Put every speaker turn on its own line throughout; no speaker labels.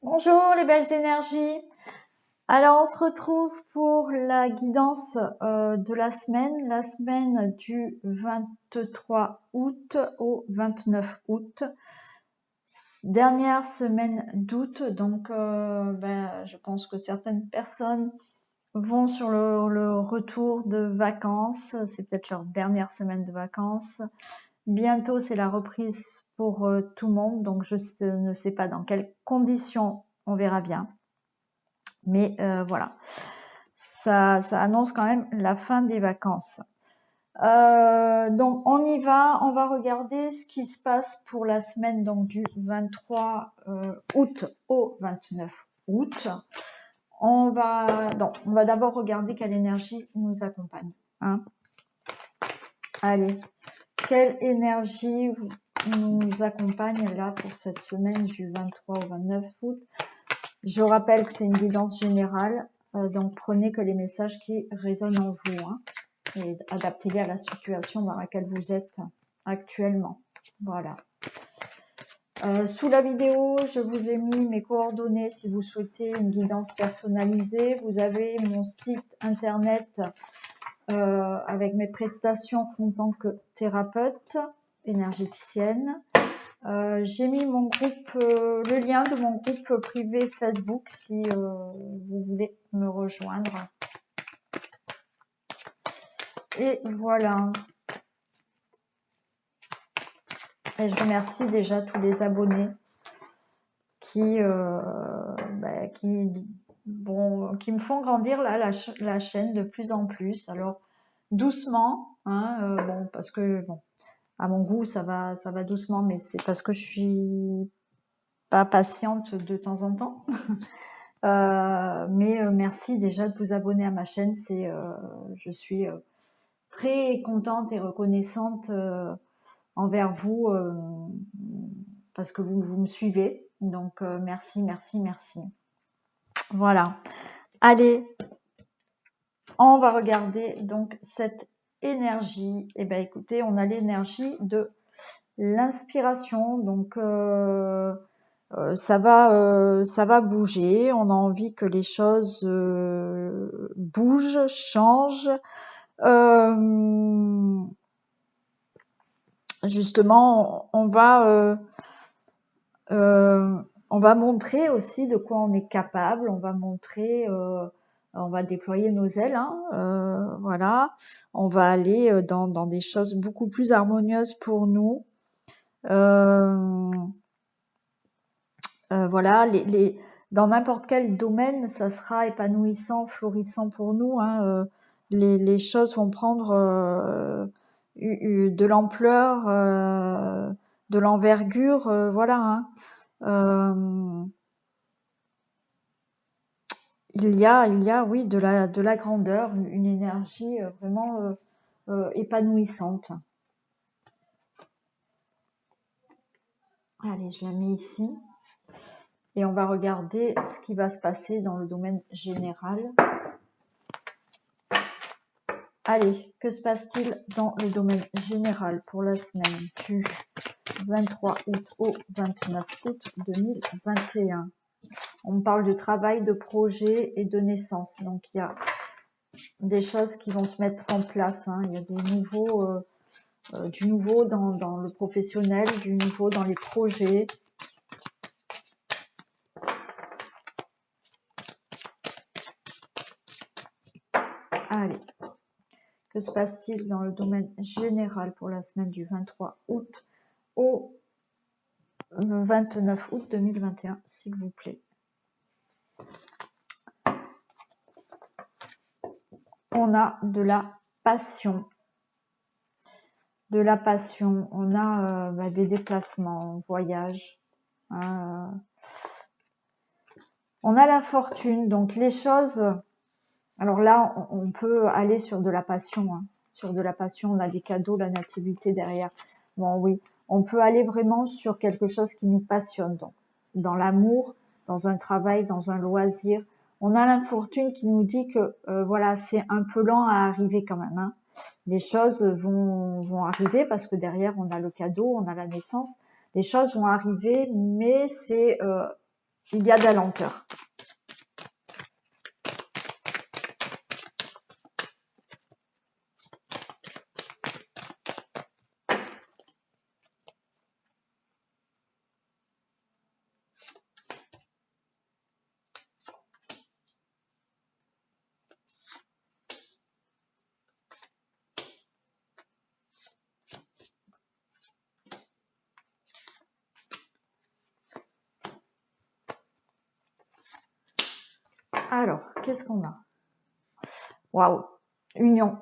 Bonjour les belles énergies. Alors on se retrouve pour la guidance de la semaine du 23 août au 29 août. Dernière semaine d'août, donc je pense que certaines personnes vont sur le retour de vacances. C'est peut-être leur dernière semaine de vacances. Bientôt c'est la reprise pour tout le monde, donc je ne sais pas dans quelles conditions, on verra bien. Mais voilà, ça annonce quand même la fin des vacances. Donc on y va, on va regarder ce qui se passe pour la semaine donc du 23 août au 29 août. On va d'abord regarder quelle énergie nous accompagne. Hein. Allez, quelle énergie nous accompagne là pour cette semaine du 23 au 29 août. Je rappelle que c'est une guidance générale, donc prenez que les messages qui résonnent en vous, hein, et adaptez-les à la situation dans laquelle vous êtes actuellement. Voilà. Sous la vidéo, je vous ai mis mes coordonnées si vous souhaitez une guidance personnalisée. Vous avez mon site internet avec mes prestations en tant que thérapeute énergéticienne. J'ai mis mon groupe, le lien de mon groupe privé Facebook si vous voulez me rejoindre. Et voilà. Et je remercie déjà tous les abonnés qui me font grandir là, la chaîne de plus en plus. Alors doucement, hein, parce que bon, à mon goût ça va doucement, mais c'est parce que je suis pas patiente de temps en temps. Mais merci déjà de vous abonner à ma chaîne. Je suis très contente et reconnaissante envers vous parce que vous me suivez. Donc merci. Voilà. Allez, on va regarder donc cette énergie. Eh ben écoutez, on a l'énergie de l'inspiration. Donc ça va bouger. On a envie que les choses bougent, changent. Justement, on va montrer aussi de quoi on est capable. On va montrer, on va déployer nos ailes. Hein, voilà, on va aller dans des choses beaucoup plus harmonieuses pour nous. Voilà, dans n'importe quel domaine, ça sera épanouissant, florissant pour nous. Hein, les choses vont prendre de l'ampleur, de l'envergure, voilà. Hein. Il y a, oui, de la grandeur, une énergie vraiment épanouissante. Allez, je la mets ici. Et on va regarder ce qui va se passer dans le domaine général. Allez, que se passe-t-il dans le domaine général pour la semaine du 23 août au 29 août 2021? On parle de travail, de projet et de naissance. Donc, il y a des choses qui vont se mettre en place. Hein. Il y a du nouveau dans le professionnel, du nouveau dans les projets. Allez. Que se passe-t-il dans le domaine général pour la semaine du 23 août au 29 août 2021, s'il vous plaît? On a de la passion. On a des déplacements, voyages. Hein, on a la fortune, donc les choses... Alors là, on peut aller sur de la passion. Hein. Sur de la passion, on a des cadeaux, la nativité derrière. Bon, oui, on peut aller vraiment sur quelque chose qui nous passionne. Donc, dans l'amour, dans un travail, dans un loisir. On a l'infortune qui nous dit que voilà, c'est un peu lent à arriver quand même. Hein. Les choses vont arriver parce que derrière, on a le cadeau, on a la naissance. Les choses vont arriver, mais c'est il y a de la lenteur. Alors, qu'est-ce qu'on a? Waouh, union.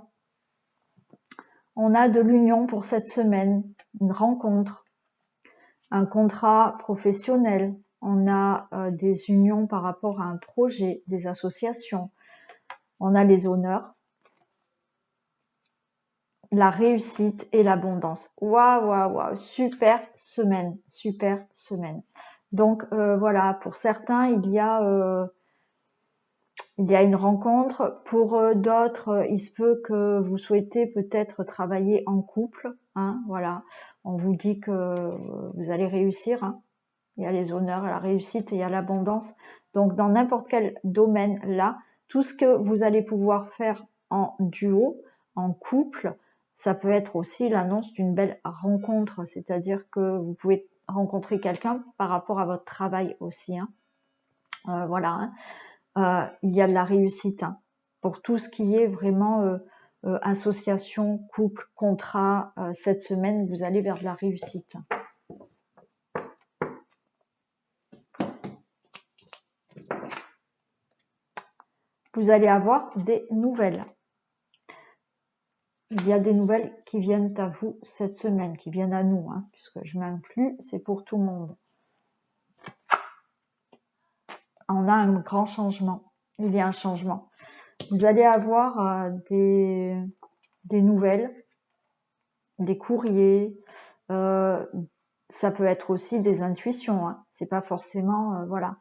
On a de l'union pour cette semaine, une rencontre, un contrat professionnel. On a des unions par rapport à un projet, des associations. On a les honneurs, la réussite et l'abondance. Waouh, waouh, waouh, super semaine, super semaine. Donc voilà, pour certains, il y a une rencontre. Pour d'autres, il se peut que vous souhaitez peut-être travailler en couple. Hein, voilà, on vous dit que vous allez réussir. Hein. Il y a les honneurs, la réussite et il y a l'abondance. Donc, dans n'importe quel domaine là, tout ce que vous allez pouvoir faire en duo, en couple, ça peut être aussi l'annonce d'une belle rencontre. C'est-à-dire que vous pouvez rencontrer quelqu'un par rapport à votre travail aussi. Hein. Voilà. Hein. Il y a de la réussite hein, pour tout ce qui est vraiment association, couple, contrat. Cette semaine, vous allez vers de la réussite. Vous allez avoir des nouvelles. Il y a des nouvelles qui viennent à vous cette semaine, qui viennent à nous, hein, puisque je m'inclus, c'est pour tout le monde. On a un grand changement. Il y a un changement. Vous allez avoir des nouvelles, des courriers. Ça peut être aussi des intuitions. Hein. C'est pas forcément, voilà.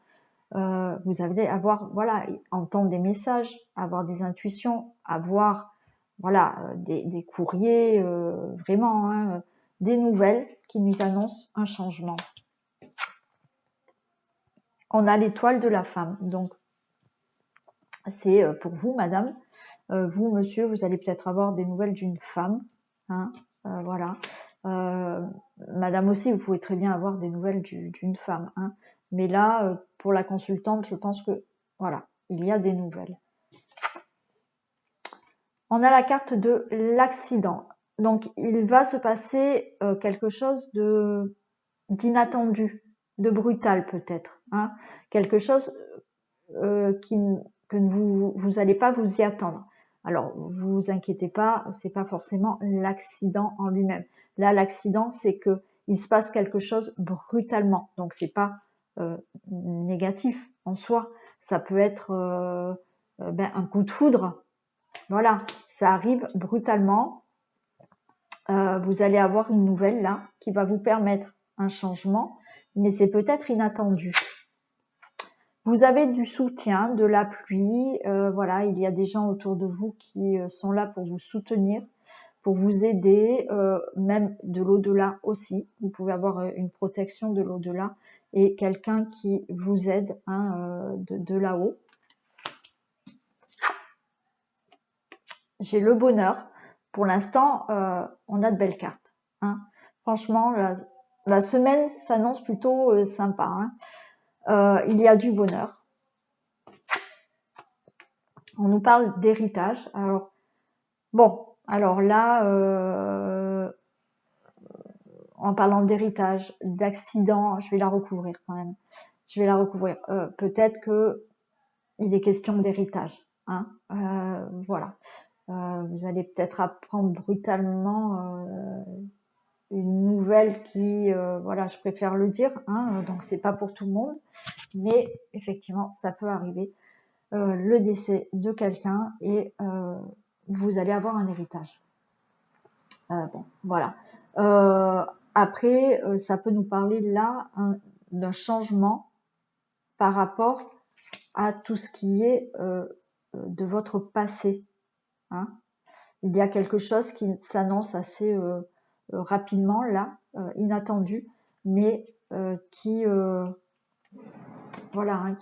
Vous allez avoir, voilà, entendre des messages, avoir des intuitions, avoir, voilà, des courriers, vraiment, hein, des nouvelles qui nous annoncent un changement. On a l'étoile de la femme, donc c'est pour vous, madame. Vous, monsieur, vous allez peut-être avoir des nouvelles d'une femme, hein, voilà. Madame aussi, vous pouvez très bien avoir des nouvelles d'une femme, hein. Mais là, pour la consultante, je pense que, voilà, il y a des nouvelles. On a la carte de l'accident. Donc, il va se passer quelque chose d'inattendu, de brutal peut-être. Hein. Quelque chose que vous n'allez pas vous y attendre. Alors, vous inquiétez pas, c'est pas forcément l'accident en lui-même. Là, l'accident, c'est que il se passe quelque chose brutalement. Donc, c'est pas négatif en soi. Ça peut être un coup de foudre. Voilà, ça arrive brutalement. Vous allez avoir une nouvelle là qui va vous permettre un changement, mais c'est peut-être inattendu. Vous avez du soutien, de l'appui, voilà, il y a des gens autour de vous qui sont là pour vous soutenir, pour vous aider, même de l'au-delà aussi. Vous pouvez avoir une protection de l'au-delà et quelqu'un qui vous aide hein, de là-haut. J'ai le bonheur. Pour l'instant, on a de belles cartes. Hein. Franchement, la semaine s'annonce plutôt sympa. Hein. Il y a du bonheur. On nous parle d'héritage. Alors, bon, alors là, en parlant d'héritage, d'accident, je vais la recouvrir quand même. Je vais la recouvrir. Peut-être que il est question d'héritage. Hein. Voilà. Vous allez peut-être apprendre brutalement une nouvelle qui, voilà, je préfère le dire. Hein, donc c'est pas pour tout le monde, mais effectivement, ça peut arriver. Le décès de quelqu'un et vous allez avoir un héritage. Bon, voilà. Après, ça peut nous parler là d'un changement par rapport à tout ce qui est de votre passé. Hein. Il y a quelque chose qui s'annonce assez rapidement là, inattendu, mais qui voilà, hein,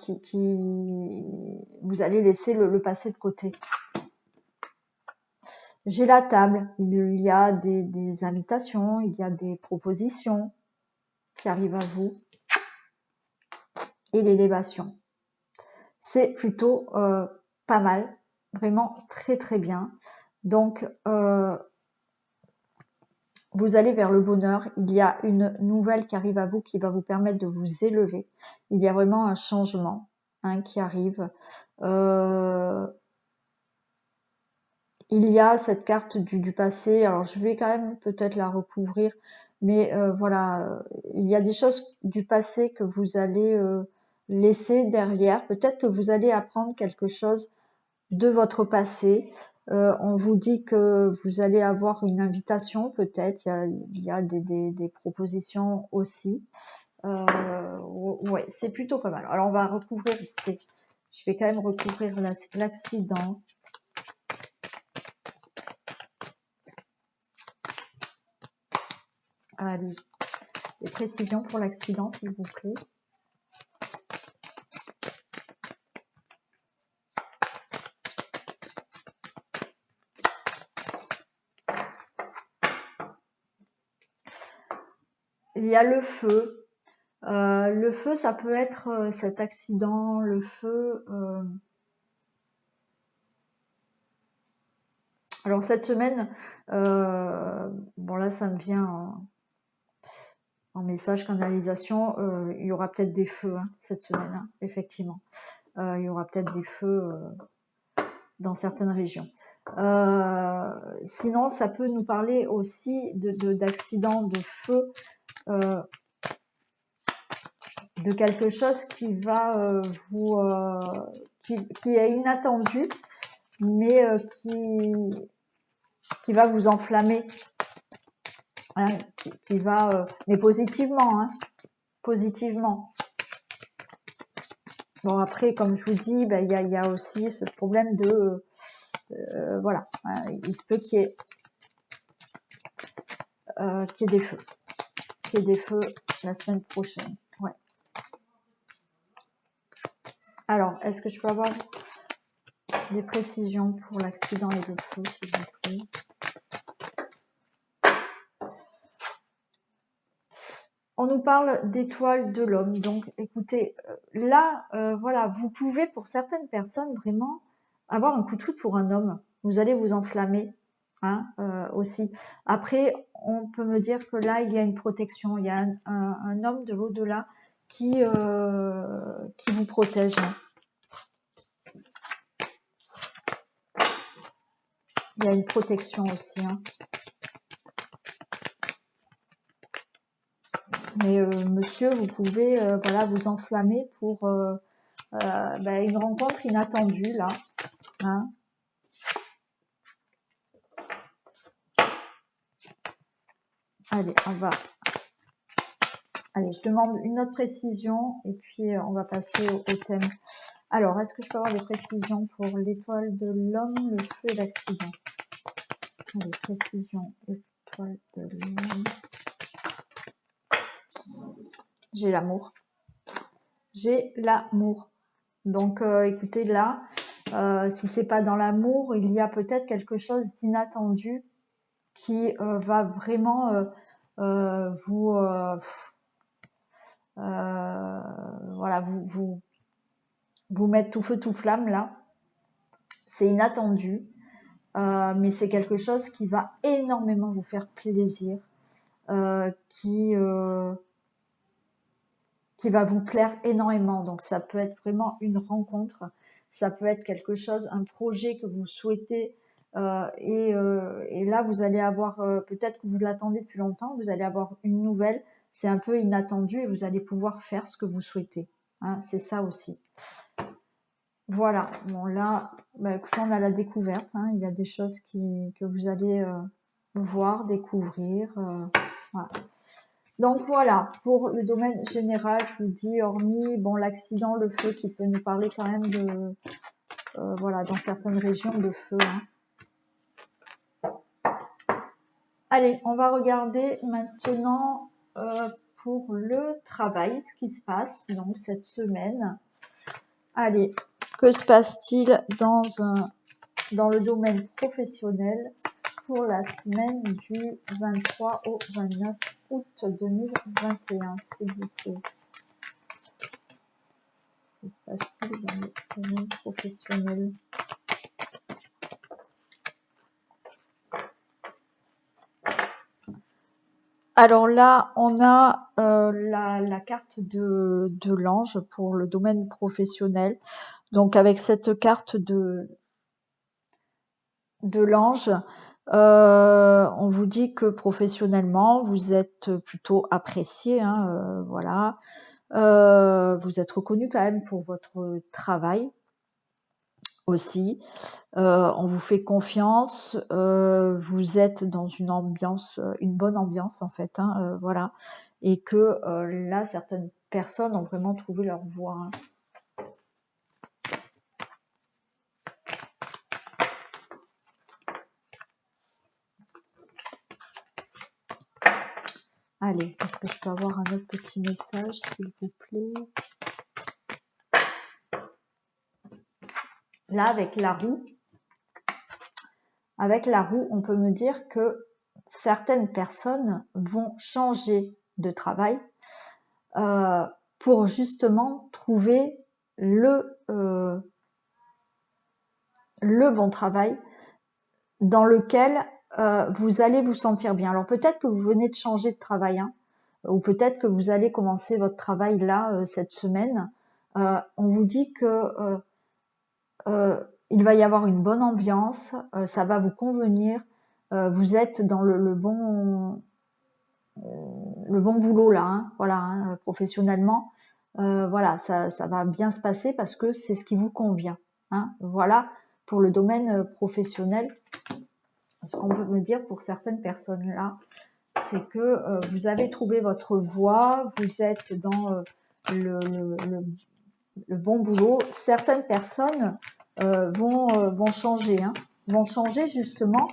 vous allez laisser le passé de côté. J'ai la table, il y a des invitations, il y a des propositions qui arrivent à vous. Et l'élévation. C'est plutôt pas mal, vraiment très très bien. Donc, vous allez vers le bonheur. Il y a une nouvelle qui arrive à vous qui va vous permettre de vous élever. Il y a vraiment un changement hein, qui arrive. Il y a cette carte du passé. Alors, je vais quand même peut-être la recouvrir. Mais voilà, il y a des choses du passé que vous allez laisser derrière. Peut-être que vous allez apprendre quelque chose de votre passé. On vous dit que vous allez avoir une invitation, peut-être. Il y a des propositions aussi. Ouais, c'est plutôt pas mal. Alors, on va recouvrir. Je vais quand même recouvrir l'accident. Allez, des précisions pour l'accident, s'il vous plaît. Il y a le feu. Le feu, ça peut être cet accident, le feu. Alors cette semaine, bon là, ça me vient en message canalisation. Il y aura peut-être des feux hein, cette semaine, hein, effectivement. Il y aura peut-être des feux dans certaines régions. Sinon, ça peut nous parler aussi d'accidents de feu. De quelque chose qui va qui est inattendu, mais qui va vous enflammer, hein, qui va, mais positivement, hein, positivement. Bon après, comme je vous dis, ben, il y a aussi ce problème de, voilà, il se peut qu'il y ait des feux, la semaine prochaine. Ouais. Alors, est-ce que je peux avoir des précisions pour l'accident et le feu, s'il vous plaît? On nous parle d'étoile de l'homme. Donc, écoutez, là, voilà, vous pouvez, pour certaines personnes, vraiment avoir un coup de foudre pour un homme. Vous allez vous enflammer, hein, aussi. Après, on peut me dire que là, il y a une protection. Il y a un homme de l'au-delà qui vous protège. Il y a une protection aussi, hein. Mais monsieur, vous pouvez voilà, vous enflammer pour une rencontre inattendue là. Hein. Allez, Allez, je demande une autre précision et puis on va passer au thème. Alors, est-ce que je peux avoir des précisions pour l'étoile de l'homme, le feu et l'accident? Allez, précision, étoile de l'homme. J'ai l'amour. J'ai l'amour. Donc, écoutez, là, si c'est pas dans l'amour, il y a peut-être quelque chose d'inattendu qui va vraiment voilà, vous mettre tout feu tout flamme là. C'est inattendu, mais c'est quelque chose qui va énormément vous faire plaisir, qui va vous plaire énormément. Donc ça peut être vraiment une rencontre, ça peut être quelque chose, un projet que vous souhaitez, et là vous allez avoir, peut-être que vous l'attendez depuis longtemps, vous allez avoir une nouvelle, c'est un peu inattendu et vous allez pouvoir faire ce que vous souhaitez. Hein, c'est ça aussi. Voilà, bon là, écoutez, on a la découverte, hein, il y a des choses que vous allez voir, découvrir, voilà. Donc voilà, pour le domaine général, je vous dis, hormis bon l'accident, le feu qui peut nous parler quand même de voilà, dans certaines régions de feu. Hein. Allez, on va regarder maintenant pour le travail, ce qui se passe donc cette semaine. Allez, que se passe-t-il dans le domaine professionnel pour la semaine du 23 au 29 août 2021, s'il vous plaît? Que se passe-t-il dans le domaine professionnel? Alors là, on a la carte de l'ange pour le domaine professionnel. Donc avec cette carte de l'ange, on vous dit que professionnellement, vous êtes plutôt apprécié, hein, voilà. Vous êtes reconnu quand même pour votre travail aussi. On vous fait confiance, vous êtes dans une ambiance, une bonne ambiance en fait, hein, voilà. Et que là, certaines personnes ont vraiment trouvé leur voie, hein. Allez, est-ce que je peux avoir un autre petit message, s'il vous plaît? Là, avec la roue, on peut me dire que certaines personnes vont changer de travail pour justement trouver le bon travail dans lequel vous allez vous sentir bien. Alors peut-être que vous venez de changer de travail, hein, ou peut-être que vous allez commencer votre travail là cette semaine. On vous dit que il va y avoir une bonne ambiance, ça va vous convenir, vous êtes dans le bon boulot là, hein, voilà, hein, professionnellement, voilà, ça va bien se passer parce que c'est ce qui vous convient, hein, voilà pour le domaine professionnel. Ce qu'on peut me dire pour certaines personnes là, c'est que vous avez trouvé votre voie, vous êtes dans le bon boulot. Certaines personnes vont changer, hein, vont changer justement,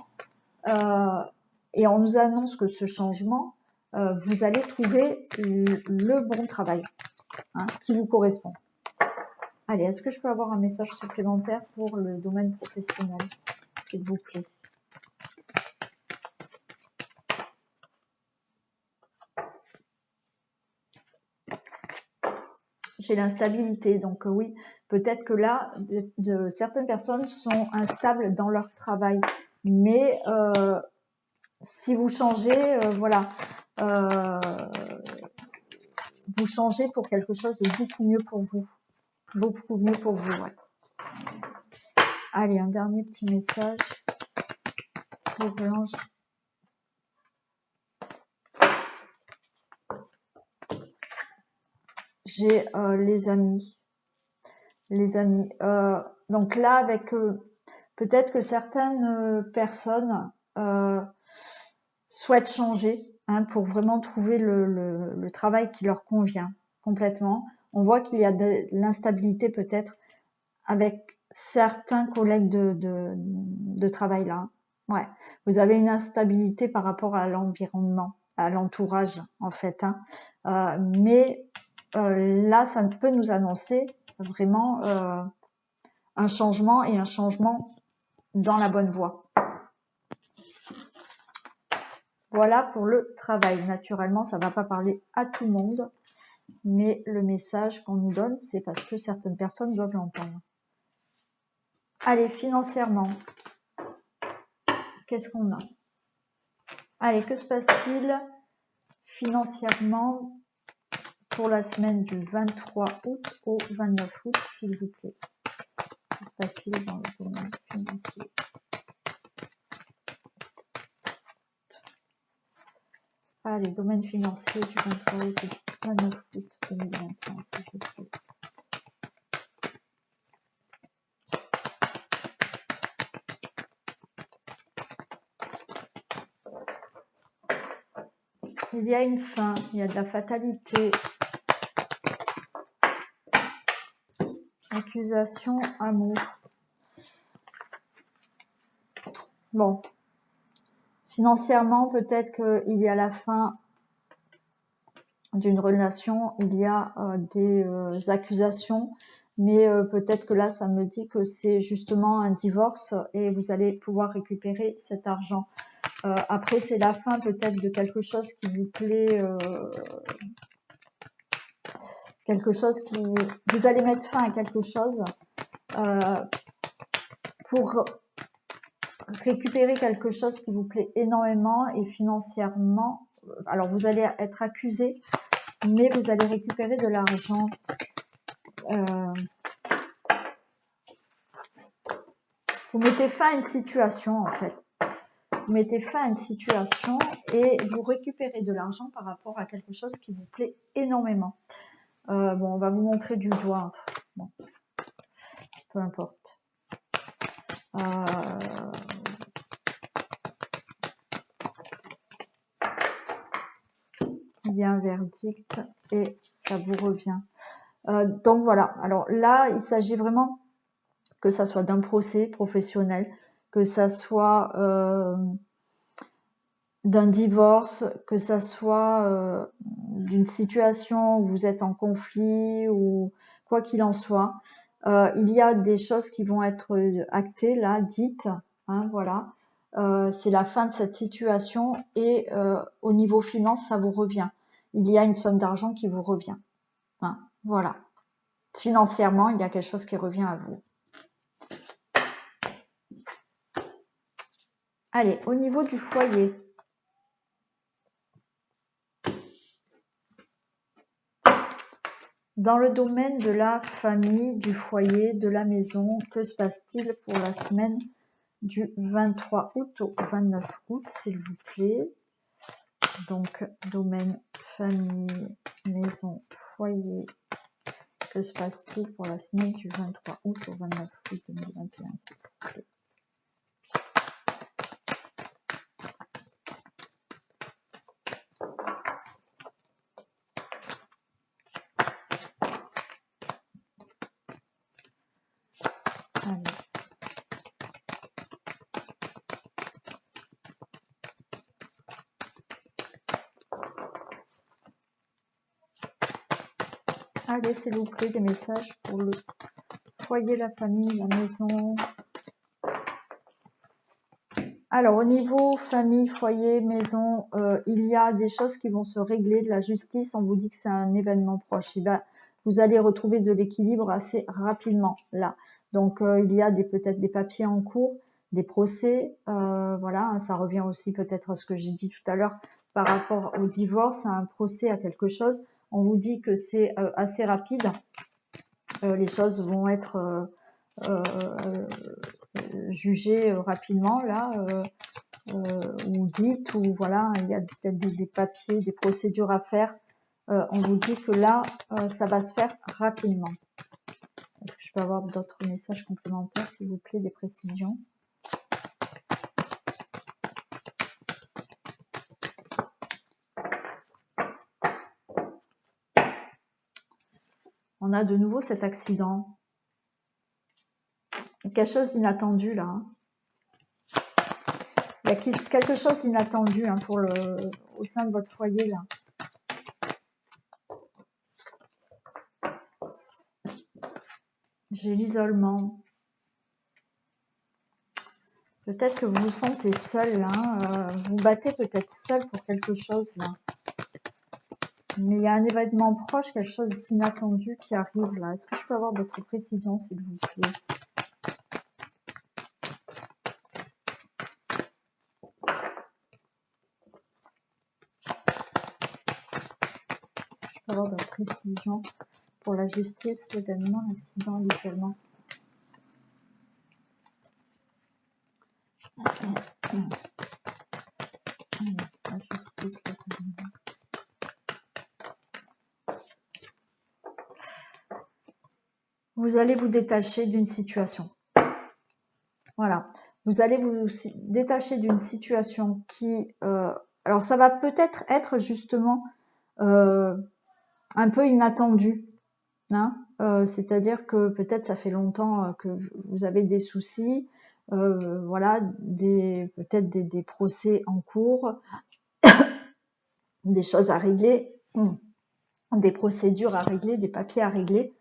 et on nous annonce que ce changement, vous allez trouver le bon travail, hein, qui vous correspond. Allez, est-ce que je peux avoir un message supplémentaire pour le domaine professionnel, s'il vous plaît? J'ai l'instabilité, donc oui, peut-être que là, certaines personnes sont instables dans leur travail, mais si vous changez, voilà, vous changez pour quelque chose de beaucoup mieux pour vous, ouais. Allez, un dernier petit message pour l'ange. J'ai les amis. Donc là, avec peut-être que certaines personnes souhaitent changer, hein, pour vraiment trouver le travail qui leur convient complètement. On voit qu'il y a de l'instabilité peut-être avec certains collègues de travail là. Ouais, vous avez une instabilité par rapport à l'environnement, à l'entourage en fait, hein. Mais là, ça peut nous annoncer vraiment un changement, et un changement dans la bonne voie. Voilà pour le travail. Naturellement, ça ne va pas parler à tout le monde, mais le message qu'on nous donne, c'est parce que certaines personnes doivent l'entendre. Allez, financièrement, qu'est-ce qu'on a? Allez, que se passe-t-il financièrement pour la semaine du 23 août au 29 août, s'il vous plaît? Que se passe-t-il dans le domaine financier? Allez, domaine financier du 23 août au 29 août 2021, s'il vous plaît. Il y a une fin, il y a de la fatalité, accusation, amour. Bon, financièrement, peut-être qu'il y a la fin d'une relation, il y a des accusations, mais peut-être que là, ça me dit que c'est justement un divorce et vous allez pouvoir récupérer cet argent. Après, c'est la fin peut-être de quelque chose qui vous plaît, quelque chose qui... Vous allez mettre fin à quelque chose pour récupérer quelque chose qui vous plaît énormément et financièrement. Alors, vous allez être accusé, mais vous allez récupérer de l'argent. Vous mettez fin à une situation, en fait. Vous mettez fin à une situation et vous récupérez de l'argent par rapport à quelque chose qui vous plaît énormément. Bon, on va vous montrer du doigt. Bon, peu importe. Il y a un verdict et ça vous revient. Donc voilà. Alors là, il s'agit vraiment que ça soit d'un procès professionnel, que ça soit d'un divorce, que ça soit d'une situation où vous êtes en conflit ou quoi qu'il en soit. Il y a des choses qui vont être actées là, dites, hein, voilà. C'est la fin de cette situation et au niveau finance, ça vous revient. Il y a une somme d'argent qui vous revient. Hein, voilà. Financièrement, il y a quelque chose qui revient à vous. Allez, au niveau du foyer. Dans le domaine de la famille, du foyer, de la maison, que se passe-t-il pour la semaine du 23 août au 29 août, s'il vous plaît? Donc, domaine, famille, maison, foyer, que se passe-t-il pour la semaine du 23 août au 29 août 2021, s'il vous plaît? Allez. Allez, s'il vous plaît, des messages pour le foyer, la famille, la maison. Alors, au niveau famille, foyer, maison, il y a des choses qui vont se régler, de la justice. On vous dit que c'est un événement proche. Vous allez retrouver de l'équilibre assez rapidement là. Donc, il y a peut-être des papiers en cours, des procès. Voilà, ça revient aussi peut-être à ce que j'ai dit tout à l'heure par rapport au divorce, à un procès, à quelque chose. On vous dit que c'est assez rapide. Les choses vont être jugées rapidement là. Ou dites, ou voilà, il y a peut-être des papiers, des procédures à faire. On vous dit que là, ça va se faire rapidement. Est-ce que je peux avoir d'autres messages complémentaires, s'il vous plaît, des précisions? On a de nouveau cet accident. Quelque chose d'inattendu là. Hein. Il y a quelque chose d'inattendu hein, au sein de votre foyer là. J'ai l'isolement. Peut-être que vous vous sentez seul, hein, vous battez peut-être seul pour quelque chose là. Mais il y a un événement proche, quelque chose d'inattendu qui arrive là. Est-ce que je peux avoir d'autres précisions, s'il vous plaît? Je peux avoir d'autres précisions pour la justice, l'événement, l'accident, l'isolement. La justice, l'événement. Vous allez vous détacher d'une situation. Voilà. Vous allez vous détacher d'une situation qui... alors, ça va peut-être être justement un peu inattendu. Hein, c'est-à-dire que peut-être ça fait longtemps que vous avez des soucis. Voilà, peut-être des procès en cours, des choses à régler. des procédures à régler, des papiers à régler.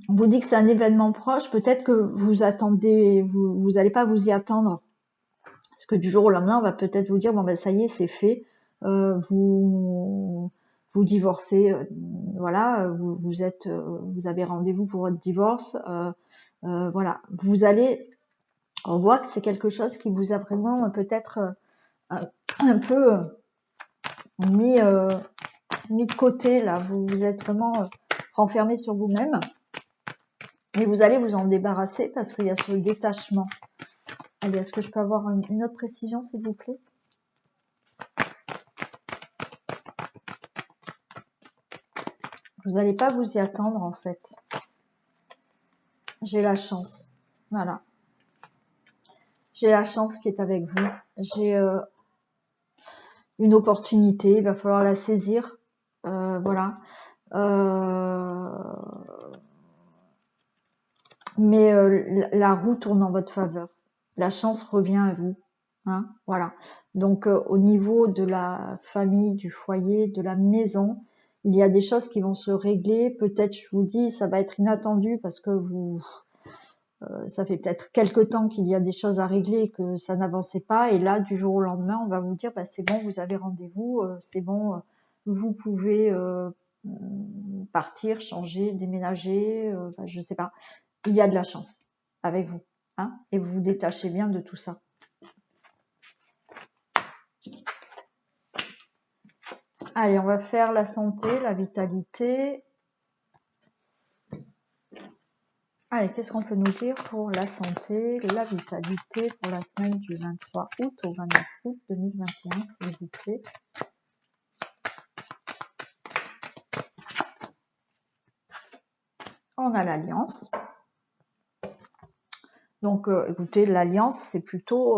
On vous dit que c'est un événement proche, peut-être que vous attendez, vous allez pas vous y attendre. Parce que du jour au lendemain, on va peut-être vous dire, bon ben ça y est, c'est fait, vous divorcez, voilà, vous avez rendez-vous pour votre divorce, voilà. On voit que c'est quelque chose qui vous a vraiment peut-être un peu mis de côté là. Vous êtes vraiment renfermé sur vous-même. Et vous allez vous en débarrasser parce qu'il y a ce détachement. Allez, est-ce que je peux avoir une autre précision, s'il vous plaît? Vous n'allez pas vous y attendre, en fait. J'ai la chance. Voilà. J'ai la chance qui est avec vous. J'ai une opportunité. Il va falloir la saisir. Voilà. Mais la roue tourne en votre faveur. La chance revient à vous. Hein, voilà. Donc au niveau de la famille, du foyer, de la maison, il y a des choses qui vont se régler. Peut-être, je vous dis, ça va être inattendu parce que ça fait peut-être quelque temps qu'il y a des choses à régler et que ça n'avançait pas. Et là, du jour au lendemain, on va vous dire, bah, c'est bon, vous avez rendez-vous, c'est bon, vous pouvez partir, changer, déménager, je sais pas. Il y a de la chance avec vous, hein, et vous vous détachez bien de tout ça. Allez, on va faire la santé, la vitalité. Allez, qu'est-ce qu'on peut nous dire pour la santé, la vitalité pour la semaine du 23 août au 29 août 2021, s'il vous plaît. On a l'alliance. Donc, écoutez, l'alliance, c'est plutôt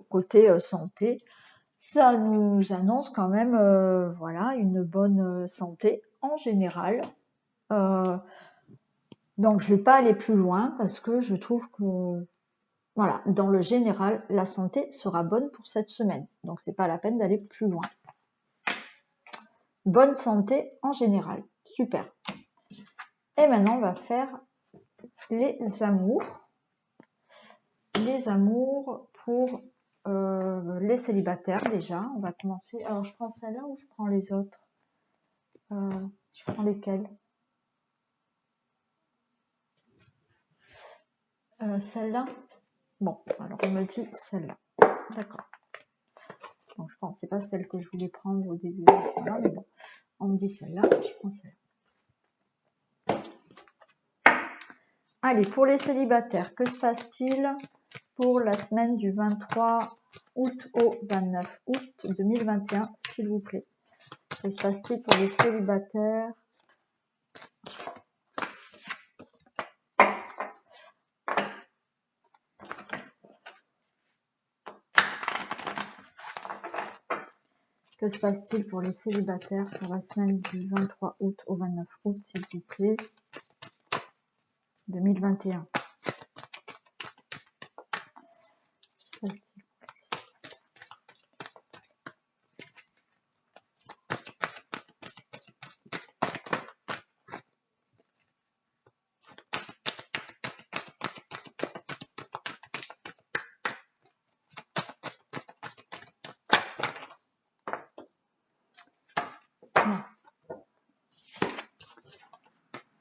côté santé. Ça nous annonce quand même, voilà, une bonne santé en général. Donc, je vais pas aller plus loin parce que je trouve que, voilà, dans le général, la santé sera bonne pour cette semaine. Donc, c'est pas la peine d'aller plus loin. Bonne santé en général. Super. Et maintenant, on va faire les amours. Les amours pour les célibataires déjà. On va commencer. Alors, je prends celle-là ou je prends les autres? Je prends lesquelles? Celle-là? Bon, alors on me dit celle-là. D'accord. Donc je pense, c'est pas celle que je voulais prendre au début. Voilà, mais bon, on me dit celle-là, je prends celle-là. Allez, pour les célibataires, que se passe-t-il pour la semaine du 23 août au 29 août 2021, s'il vous plaît? Que se passe-t-il pour les célibataires? Que se passe-t-il pour les célibataires pour la semaine du 23 août au 29 août, s'il vous plaît, 2021?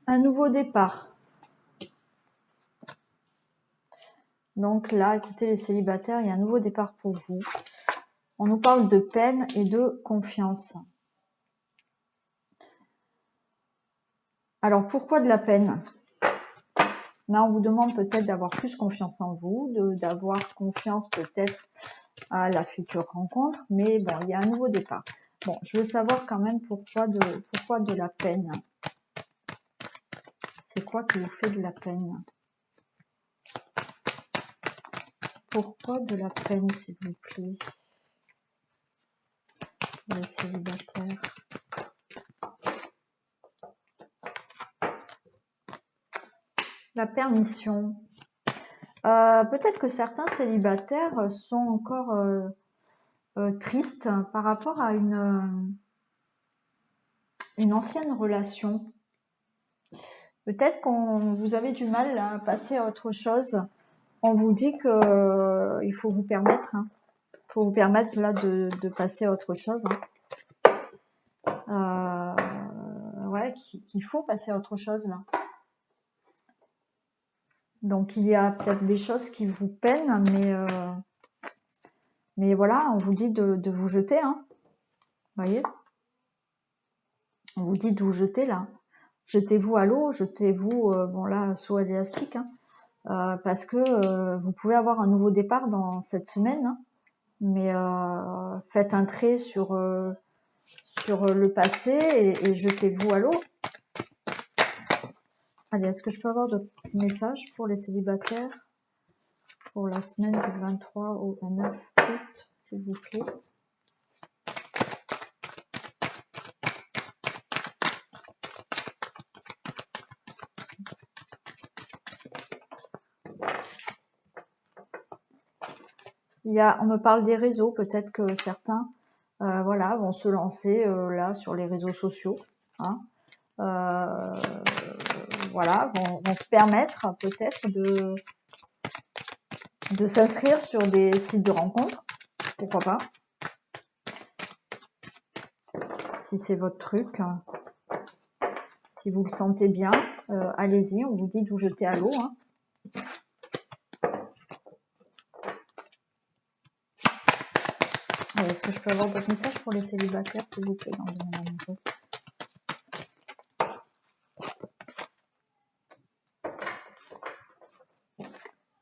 Un nouveau départ. Donc là, écoutez les célibataires, il y a un nouveau départ pour vous. On nous parle de peine et de confiance. Alors pourquoi de la peine? Là, on vous demande peut-être d'avoir plus confiance en vous, d'avoir confiance peut-être à la future rencontre, mais bon, il y a un nouveau départ. Bon, je veux savoir quand même pourquoi de la peine. C'est quoi qui vous fait de la peine? Pourquoi de la peine, s'il vous plaît, les célibataires? La permission. Peut-être que certains célibataires sont encore triste par rapport à une ancienne relation. Peut-être qu'on vous avez du mal à passer à autre chose. On vous dit que il faut vous permettre, faut vous permettre là de passer à autre chose. Ouais, qu'il faut passer à autre chose là. Donc il y a peut-être des choses qui vous peinent, mais voilà, on vous dit de vous jeter, Vous voyez, on vous dit de vous jeter là. Jetez-vous à l'eau, jetez-vous, bon là, sous élastique, parce que vous pouvez avoir un nouveau départ dans cette semaine, mais faites un trait sur le passé et jetez-vous à l'eau. Allez, est-ce que je peux avoir d'autres messages pour les célibataires pour la semaine du 23 au 29 août, s'il vous plaît? On me parle des réseaux, peut-être que certains voilà, vont se lancer là sur les réseaux sociaux. Voilà, vont se permettre peut-être de s'inscrire sur des sites de rencontres, pourquoi pas, si c'est votre truc, si vous le sentez bien, allez-y, on vous dit de vous jeter à l'eau. Est-ce que je peux avoir d'autres messages pour les célibataires, s'il vous plaît, dans le domaine amoureux?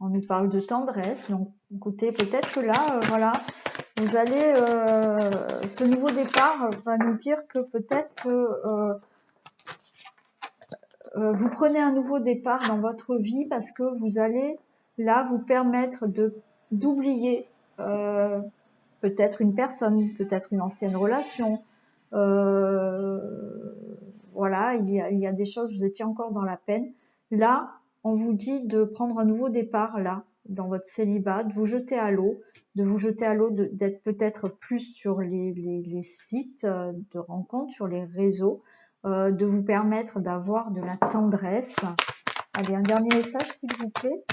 On nous parle de tendresse, donc écoutez, peut-être que là, voilà, vous allez, ce nouveau départ va nous dire que peut-être que vous prenez un nouveau départ dans votre vie parce que vous allez là vous permettre d'oublier peut-être une personne, peut-être une ancienne relation. Voilà, il y a des choses, vous étiez encore dans la peine. Là, on vous dit de prendre un nouveau départ là, dans votre célibat, de vous jeter à l'eau, d'être peut-être plus sur les sites de rencontres, sur les réseaux, de vous permettre d'avoir de la tendresse. Allez, un dernier message, s'il vous plaît.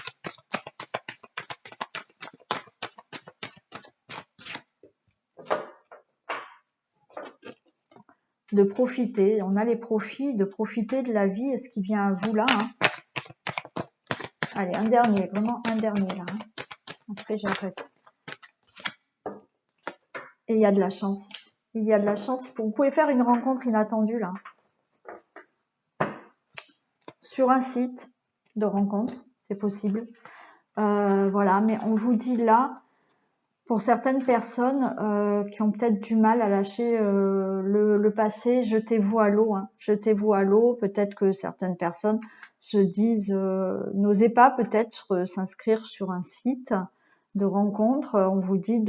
De profiter, on a les profits, de profiter de la vie et ce qui vient à vous là. Allez, un dernier, vraiment un dernier là. Après, j'arrête. Et il y a de la chance. Il y a de la chance. Vous pouvez faire une rencontre inattendue là. Sur un site de rencontre, c'est possible. Voilà, mais on vous dit là, pour certaines personnes qui ont peut-être du mal à lâcher le passé, jetez-vous à l'eau. Jetez-vous à l'eau. Peut-être que certaines personnes se disent, n'osez pas peut-être s'inscrire sur un site de rencontre. On vous dit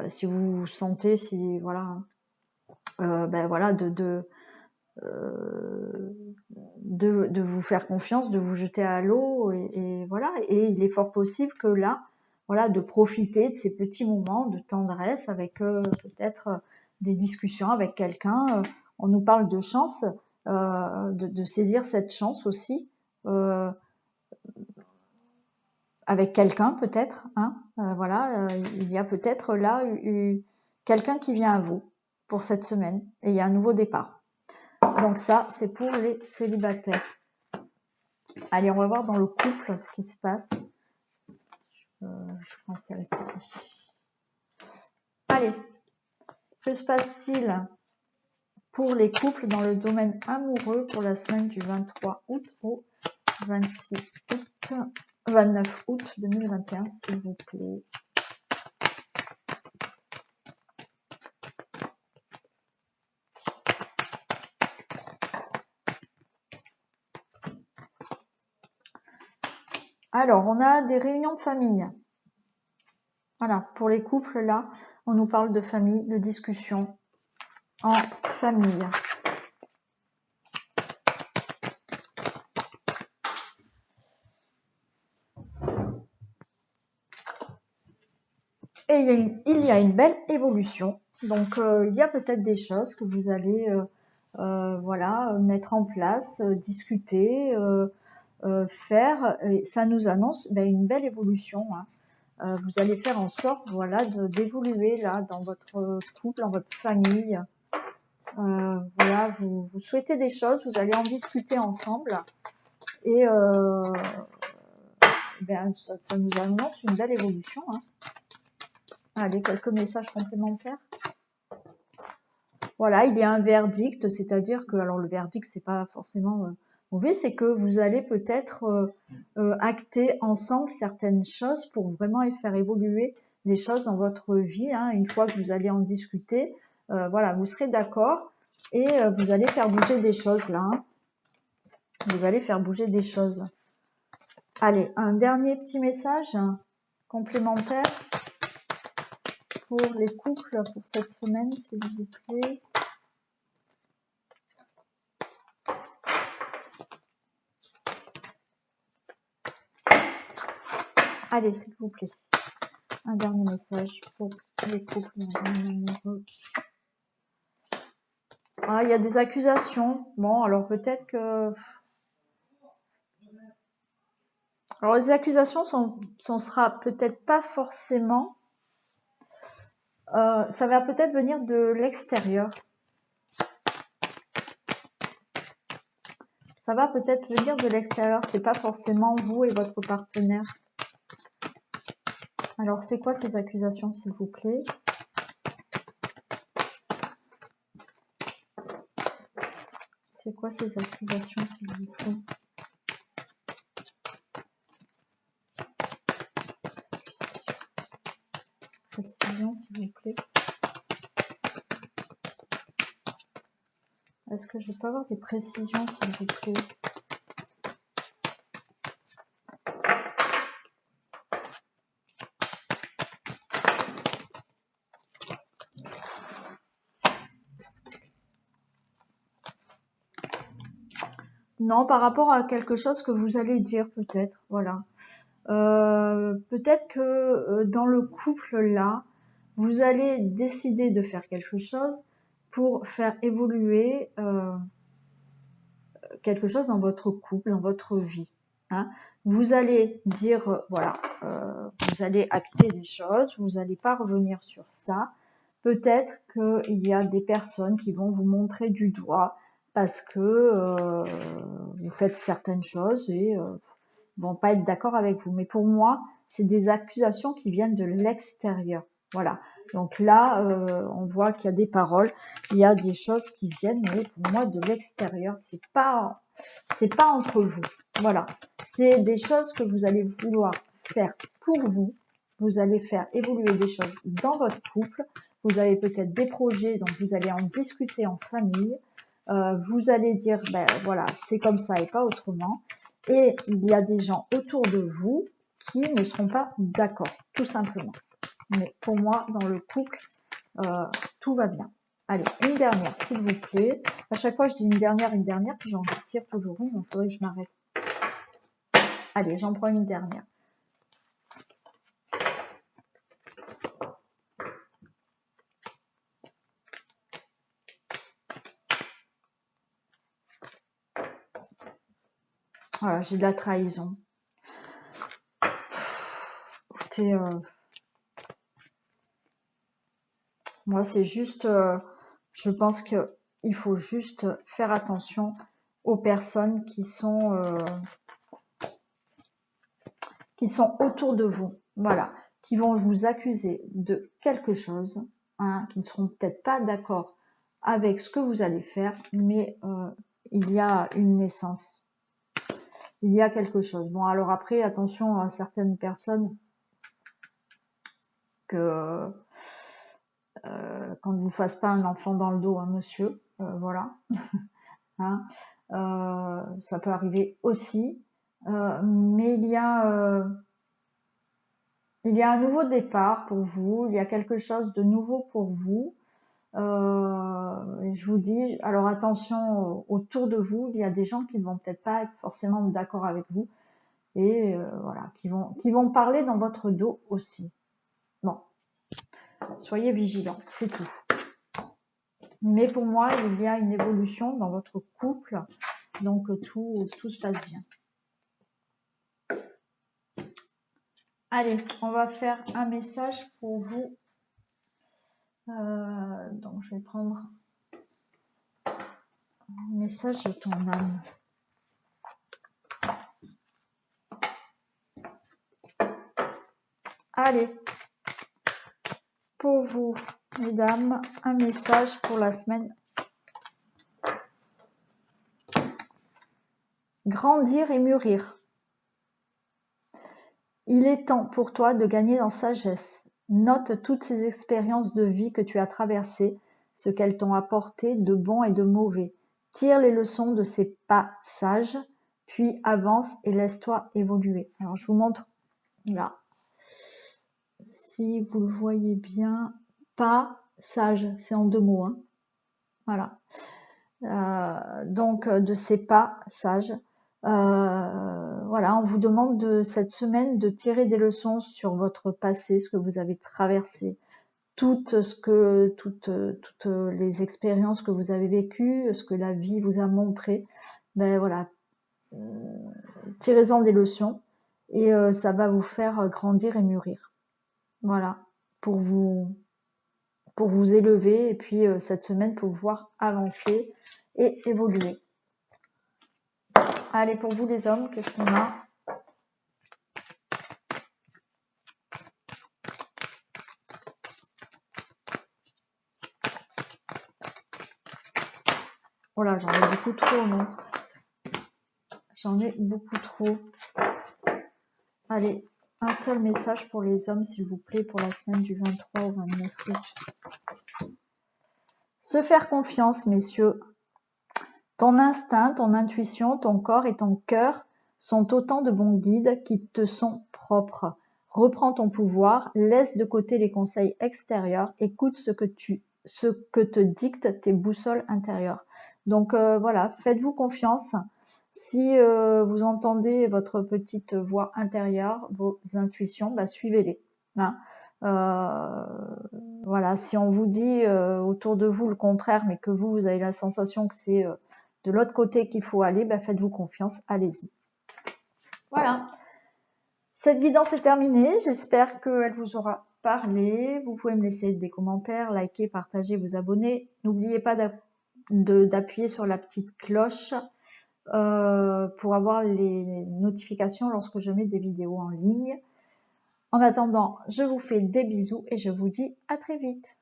si vous sentez, si voilà, voilà, de vous faire confiance, de vous jeter à l'eau et voilà. Et il est fort possible que là, voilà, de profiter de ces petits moments de tendresse avec peut-être des discussions avec quelqu'un. On nous parle de chance, de saisir cette chance aussi avec quelqu'un peut-être. Voilà, il y a peut-être là quelqu'un qui vient à vous pour cette semaine et il y a un nouveau départ. Donc ça, c'est pour les célibataires. Allez, on va voir dans le couple ce qui se passe. Je prends celle-ci. Allez, que se passe-t-il pour les couples dans le domaine amoureux pour la semaine du 23 août au 29 août 2021, s'il vous plaît. Alors, on a des réunions de famille. Voilà, pour les couples, là, on nous parle de famille, de discussion en famille. Et il y a une belle évolution. Donc, il y a peut-être des choses que vous allez voilà, mettre en place, discuter, faire. Et ça nous annonce une belle évolution. Hein. Vous allez faire en sorte voilà, d'évoluer là dans votre couple, dans votre famille. Voilà, vous souhaitez des choses, vous allez en discuter ensemble. Et ça nous annonce une belle évolution. Hein. Allez, quelques messages complémentaires. Voilà, il y a un verdict, c'est-à-dire que, alors le verdict, c'est pas forcément mauvais, c'est que vous allez peut-être acter ensemble certaines choses pour vraiment faire évoluer des choses dans votre vie. Hein. Une fois que vous allez en discuter, voilà, vous serez d'accord et vous allez faire bouger des choses là. Hein. Vous allez faire bouger des choses. Allez, un dernier petit message complémentaire pour les couples pour cette semaine, s'il vous plaît. Allez, s'il vous plaît. Un dernier message pour les couples amoureux. Ah, il y a des accusations. Bon, alors peut-être que... Alors les accusations sera peut-être pas forcément... ça va peut-être venir de l'extérieur. Ça va peut-être venir de l'extérieur. C'est pas forcément vous et votre partenaire. Alors, c'est quoi ces accusations, s'il vous plaît? C'est quoi ces accusations, s'il vous plaît? Précision, s'il vous plaît. Est-ce que je peux avoir des précisions, s'il vous plaît? Non, par rapport à quelque chose que vous allez dire, peut-être, voilà. Peut-être que dans le couple là, vous allez décider de faire quelque chose pour faire évoluer quelque chose dans votre couple, dans votre vie. Hein. Vous allez dire, voilà, vous allez acter des choses, vous n'allez pas revenir sur ça. Peut-être qu'il y a des personnes qui vont vous montrer du doigt parce que vous faites certaines choses et vont pas être d'accord avec vous. Mais pour moi, c'est des accusations qui viennent de l'extérieur. Voilà. Donc là, on voit qu'il y a des paroles, il y a des choses qui viennent, mais pour moi, de l'extérieur, c'est pas entre vous. Voilà. C'est des choses que vous allez vouloir faire pour vous. Vous allez faire évoluer des choses dans votre couple. Vous avez peut-être des projets, donc vous allez en discuter en famille. Vous allez dire, ben voilà, c'est comme ça et pas autrement. Et il y a des gens autour de vous qui ne seront pas d'accord, tout simplement. Mais pour moi, dans le couple, tout va bien. Allez, une dernière, s'il vous plaît. À chaque fois, je dis une dernière, puis j'en retire toujours une, donc il faudrait que je m'arrête. Allez, j'en prends une dernière. Voilà, j'ai de la trahison. Écoutez, moi, c'est juste, je pense que il faut juste faire attention aux personnes qui sont autour de vous, voilà, qui vont vous accuser de quelque chose, hein, qui ne seront peut-être pas d'accord avec ce que vous allez faire, mais il y a une naissance, il y a quelque chose. Bon, alors après, attention à certaines personnes que qu'on ne vous fasse pas un enfant dans le dos, hein, monsieur, voilà. Hein, ça peut arriver aussi, mais il y a un nouveau départ pour vous, il y a quelque chose de nouveau pour vous. Et je vous dis, alors attention, autour de vous, il y a des gens qui ne vont peut-être pas être forcément d'accord avec vous et voilà, qui vont parler dans votre dos aussi. Bon, Soyez vigilants, c'est tout. Mais pour moi, il y a une évolution dans votre couple, donc tout se passe bien. Allez, on va faire un message pour vous. Donc, je vais prendre un message de ton âme. Allez, pour vous, mesdames, un message pour la semaine. Grandir et mûrir. Il est temps pour toi de gagner en sagesse. Note toutes ces expériences de vie que tu as traversées, ce qu'elles t'ont apporté de bon et de mauvais. Tire les leçons de ces passages, puis avance et laisse-toi évoluer. Alors, je vous montre là. Si vous le voyez bien, pas sage, c'est en 2 mots. Hein. Voilà. Donc, de ces pas sages. Voilà, on vous demande de cette semaine de tirer des leçons sur votre passé, ce que vous avez traversé, toutes les expériences que vous avez vécues, ce que la vie vous a montré. Ben voilà, tirez-en des leçons et ça va vous faire grandir et mûrir. Voilà, pour vous élever et puis cette semaine pouvoir avancer et évoluer. Allez, pour vous les hommes, qu'est-ce qu'on a? Oh là, j'en ai beaucoup trop, non? J'en ai beaucoup trop. Allez, un seul message pour les hommes, s'il vous plaît, pour la semaine du 23 au 29 août. Se faire confiance, messieurs. Ton instinct, ton intuition, ton corps et ton cœur sont autant de bons guides qui te sont propres. Reprends ton pouvoir, laisse de côté les conseils extérieurs, écoute ce que te dictent tes boussoles intérieures. Donc voilà, faites-vous confiance. Si vous entendez votre petite voix intérieure, vos intuitions, bah, suivez-les. Hein. Voilà, si on vous dit autour de vous le contraire, mais que vous avez la sensation que c'est de l'autre côté qu'il faut aller, bah, faites-vous confiance, allez-y. Voilà. Cette guidance est terminée. J'espère qu'elle vous aura parlé. Vous pouvez me laisser des commentaires, liker, partager, vous abonner. N'oubliez pas d'appuyer sur la petite cloche pour avoir les notifications lorsque je mets des vidéos en ligne. En attendant, je vous fais des bisous et je vous dis à très vite.